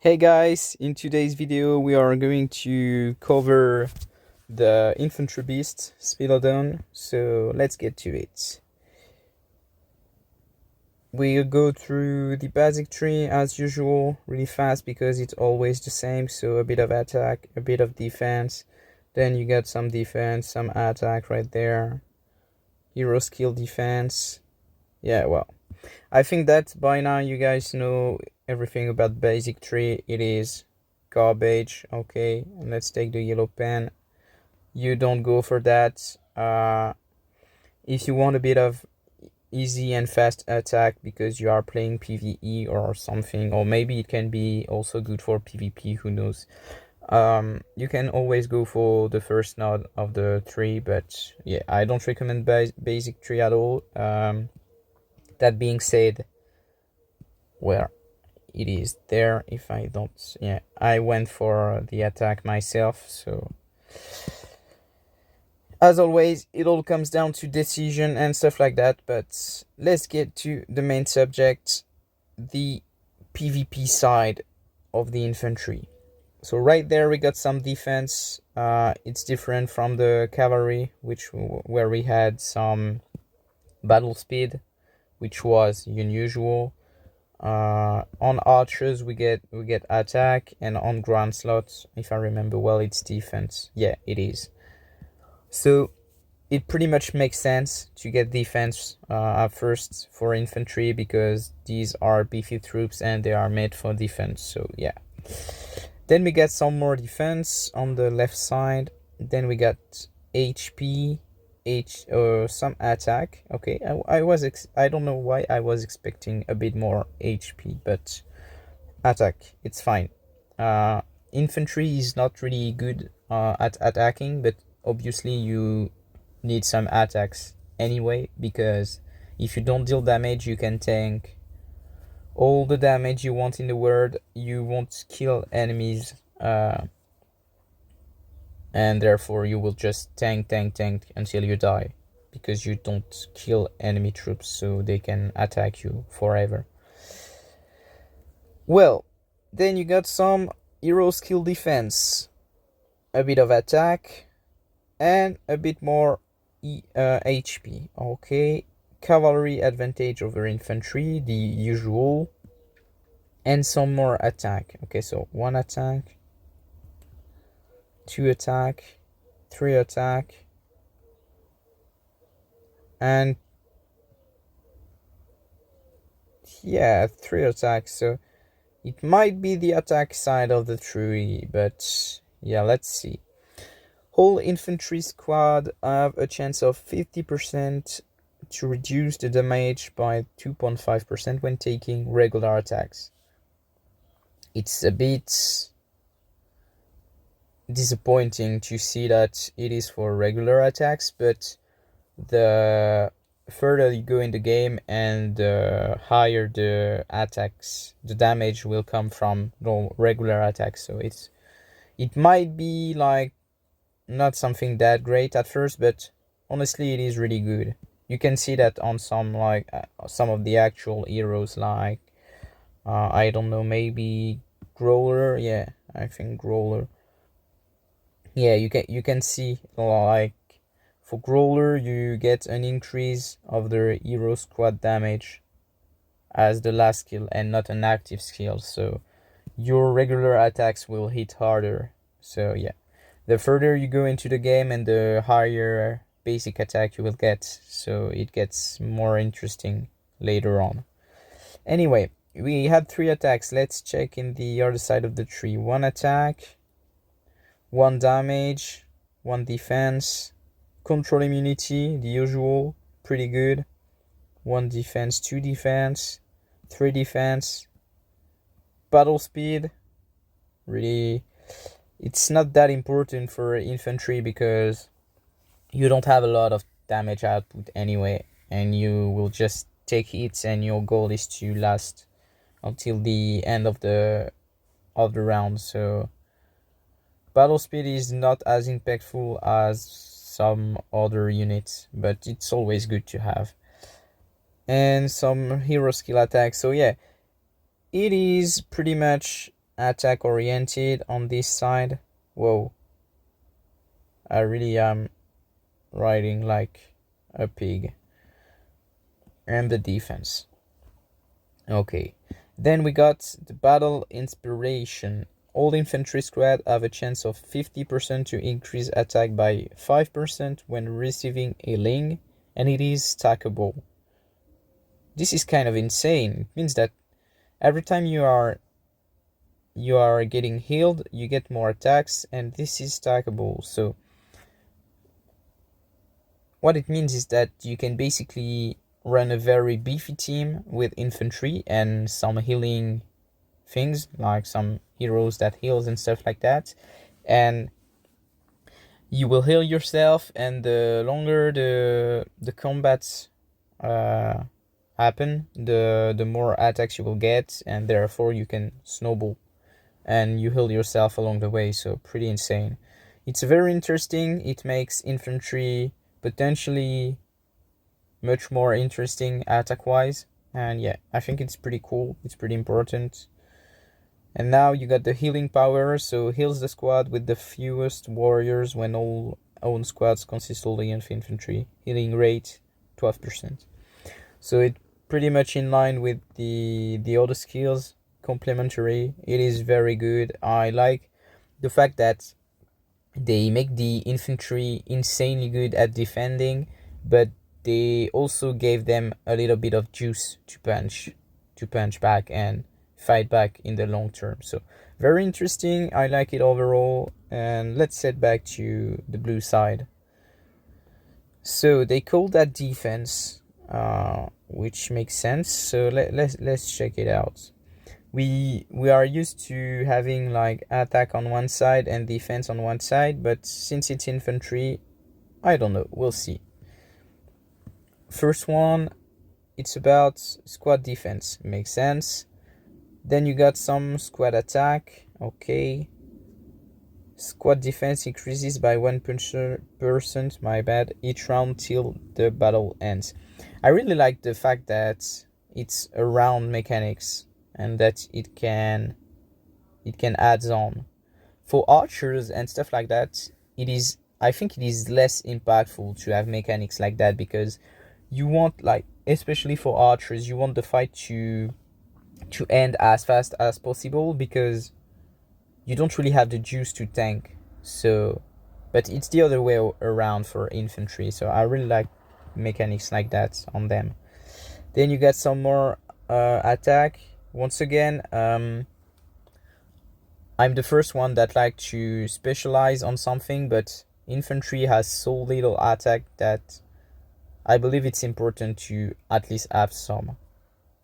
Hey guys, in today's video we are going to cover the infantry beast, Smilodon, so let's get to it. We'll go through the basic tree as usual, really fast because it's always the same, so a bit of attack, a bit of defense, then you got some defense, some attack right there, hero skill defense, yeah, well. I think that by now you guys know everything about basic tree. It is garbage. Okay, let's take the yellow pen. You don't go for that. If you want a bit of easy and fast attack because you are playing PvE or something, or maybe it can be also good for PvP, who knows. You can always go for the first node of the tree, but yeah, I don't recommend basic tree at all. That being said, where it is there, if I don't, yeah, I went for the attack myself, so as always it all comes down to decision and stuff like that. But let's get to the main subject, the PvP side of the infantry. So right there we got some defense. It's different from the cavalry, where we had some battle speed, which was unusual. On archers we get attack, and on ground slots, if I remember well, it's defense. Yeah, it is. So it pretty much makes sense to get defense at first for infantry, because these are beefy troops and they are made for defense. So yeah, then we get some more defense on the left side. Then we got HP, some attack. Okay, I don't know why I was expecting a bit more HP, but attack, it's fine. Infantry is not really good at attacking, but obviously you need some attacks anyway, because if you don't deal damage, you can tank all the damage you want in the world. You won't kill enemies, and therefore you will just tank until you die, because you don't kill enemy troops, so they can attack you forever. Well, then you got some hero skill defense, a bit of attack, and a bit more HP. Okay, cavalry advantage over infantry, the usual, and some more attack. Okay, so 1 attack, 2 attack, 3 attack, and yeah, 3 attacks. So it might be the attack side of the tree, but yeah, let's see. Whole infantry squad have a chance of 50% to reduce the damage by 2.5% when taking regular attacks. It's a bit disappointing to see that it is for regular attacks, but the further you go in the game and the higher the attacks, the damage will come from regular attacks. So it might be like not something that great at first, but honestly it is really good. You can see that on some some of the actual heroes, like I don't know, maybe Growler. Yeah, I think Growler. Yeah, you can see, like, for Growler you get an increase of the hero squad damage as the last skill and not an active skill, so your regular attacks will hit harder. So yeah, the further you go into the game and the higher basic attack you will get, so it gets more interesting later on. Anyway, we had 3 attacks. Let's check in the other side of the tree. 1 attack, 1 damage, 1 defense, control immunity, the usual, pretty good. 1 defense, 2 defense, 3 defense, battle speed, really, it's not that important for infantry because you don't have a lot of damage output anyway, and you will just take hits, and your goal is to last until the end of the round. So battle speed is not as impactful as some other units, but it's always good to have. And some hero skill attacks. So yeah, it is pretty much attack oriented on this side. Whoa, I really am riding like a pig. And the defense. Okay, then we got the battle inspiration. All infantry squad have a chance of 50% to increase attack by 5% when receiving a ling, and it is stackable. This is kind of insane. It means that every time you are getting healed, you get more attacks, and this is stackable. So what it means is that you can basically run a very beefy team with infantry and some healing things, like some heroes that heals and stuff like that, and you will heal yourself, and the longer the combats happen, the more attacks you will get, and therefore you can snowball and you heal yourself along the way. So pretty insane. It's very interesting. It makes infantry potentially much more interesting attack wise, and yeah, I think it's pretty cool. It's pretty important. And now you got the healing power, so heals the squad with the fewest warriors when all own squads consist only of infantry. Healing rate 12%. So it pretty much in line with the other skills, complementary. It is very good. I like the fact that they make the infantry insanely good at defending, but they also gave them a little bit of juice to punch back and fight back in the long term. So very interesting. I like it overall. And let's head back to the blue side. So they call that defense, which makes sense. So let's check it out. We are used to having like attack on one side and defense on one side, but since it's infantry, I don't know, we'll see. First one, it's about squad defense, makes sense. Then you got some squad attack, okay. Squad defense increases by 1%, my bad, each round till the battle ends. I really like the fact that it's a round mechanics and that it can add on. For archers and stuff like that, I think it is less impactful to have mechanics like that, because you want, like, especially for archers, you want the fight to end as fast as possible, because you don't really have the juice to tank. So, but it's the other way around for infantry, so I really like mechanics like that on them. Then you got some more attack. Once again, I'm the first one that like to specialize on something, but infantry has so little attack that I believe it's important to at least have some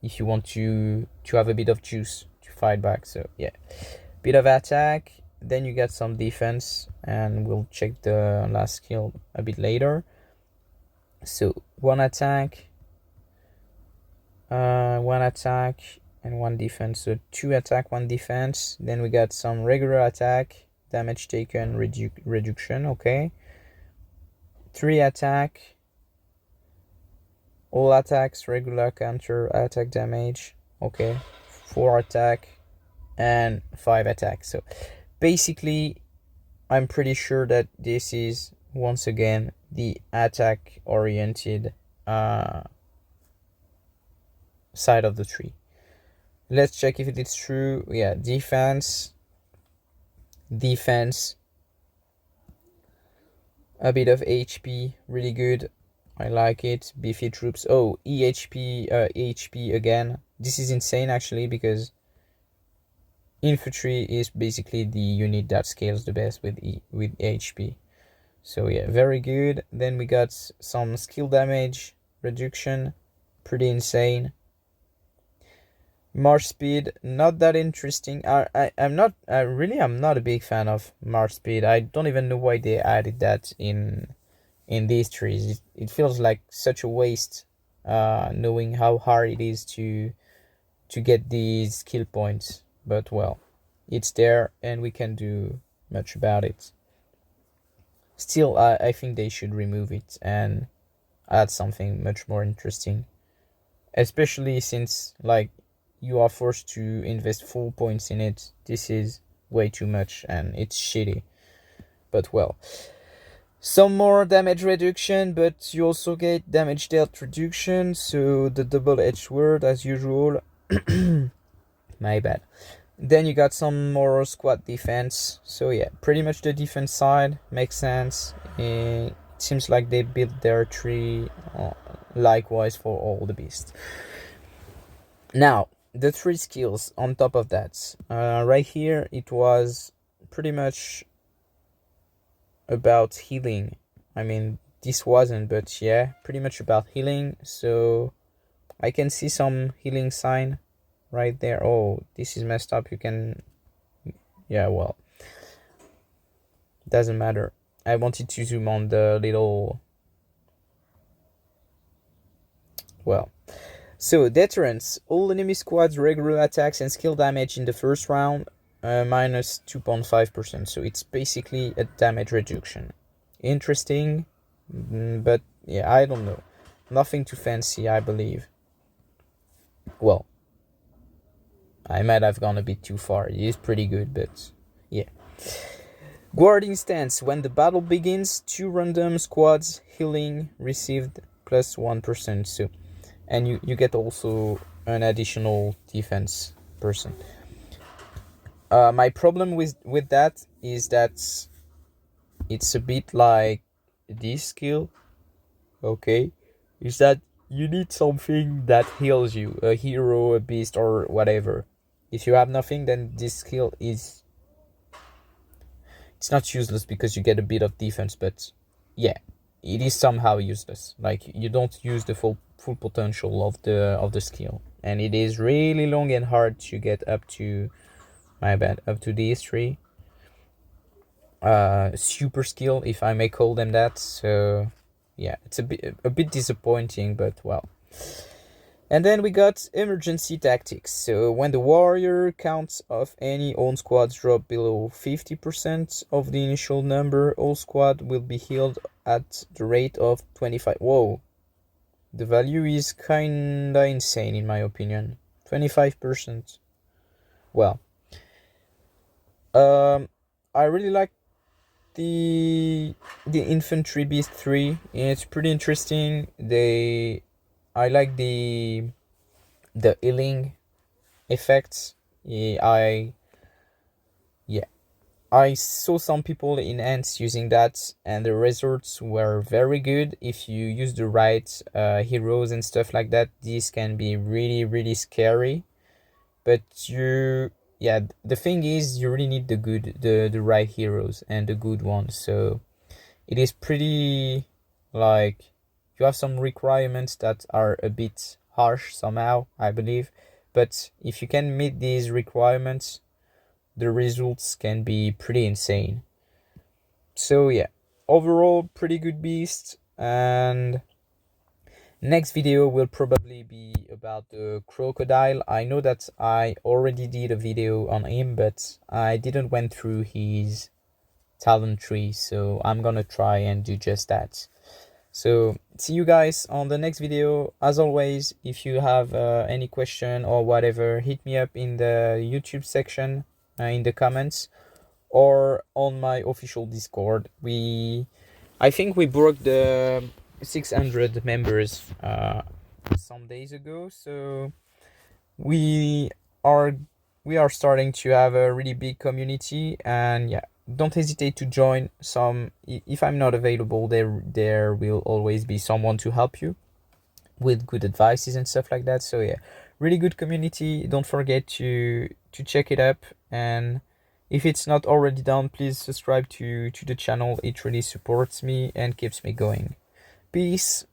if you want to have a bit of juice to fight back. So yeah, bit of attack, then you got some defense, and we'll check the last skill a bit later. So one attack, and one defense. So 2 attack, 1 defense. Then we got some regular attack, damage taken reduction, okay. 3 attack, all attacks, regular counter attack damage, okay. 4 attack, and 5 attack. So basically, I'm pretty sure that this is once again the attack oriented side of the tree. Let's check if it is true. Yeah, defense, a bit of HP, really good. I like it. Beefy troops. Oh, HP again. This is insane actually, because infantry is basically the unit that scales the best with HP. So yeah, very good. Then we got some skill damage reduction, pretty insane. March speed, not that interesting. I'm not a big fan of March speed. I don't even know why they added that in these trees. It feels like such a waste, knowing how hard it is to get these skill points. But well, it's there and we can do much about it. Still, I think they should remove it and add something much more interesting, especially since, like, you are forced to invest full points in it. This is way too much and it's shitty. But well, some more damage reduction, but you also get damage dealt reduction, so the double-edged sword as usual. My bad. Then you got some more squad defense, so yeah, pretty much the defense side makes sense. It seems like they built their tree likewise for all the beasts. Now, the 3 skills on top of that. Right here, it was pretty much about healing. I mean, this wasn't, but yeah, pretty much about healing. So I can see some healing sign right there. Oh, this is messed up. You can, yeah, well, doesn't matter. I wanted to zoom on the little, well, so deterrence. All enemy squads regular attacks and skill damage in the first round minus 2.5%. So it's basically a damage reduction. Interesting, but yeah, I don't know. Nothing too fancy, I believe. Well, I might have gone a bit too far. It is pretty good, but yeah. Guarding stance. When the battle begins, 2 random squads healing received plus 1%. So, and you get also an additional defense person. My problem with that is that it's a bit like this skill, okay, is that you need something that heals you, a hero, a beast, or whatever. If you have nothing, then this skill is, it's not useless because you get a bit of defense, but yeah, it is somehow useless. Like, you don't use the full potential of the skill, and it is really long and hard to get up to, my bad, up to these 3 super skill, if I may call them that. So yeah, it's a bit disappointing, but well. And then we got emergency tactics. So when the warrior counts of any own squads drop below 50% of the initial number, all squad will be healed at the rate of 25. Whoa, the value is kinda insane in my opinion. 25%. Well, I really like the infantry beast 3. It's pretty interesting. I like the healing effects. I saw some people in ants using that, and the results were very good. If you use the right heroes and stuff like that, this can be really, really scary. But the thing is, you really need the right heroes and the good ones. So it is pretty, like, you have some requirements that are a bit harsh somehow, I believe. But if you can meet these requirements, the results can be pretty insane. So yeah, overall pretty good beast. And next video will probably be about the crocodile. I know that I already did a video on him, but I didn't went through his talent tree, so I'm gonna try and do just that. So see you guys on the next video. As always, if you have any question or whatever, hit me up in the YouTube section, in the comments, or on my official Discord. I think we broke the 600 members some days ago, so we are starting to have a really big community. And yeah, don't hesitate to join. If I'm not available, there will always be someone to help you with good advices and stuff like that. So yeah, really good community. Don't forget to check it up, and if it's not already done, please subscribe to the channel. It really supports me and keeps me going. Peace.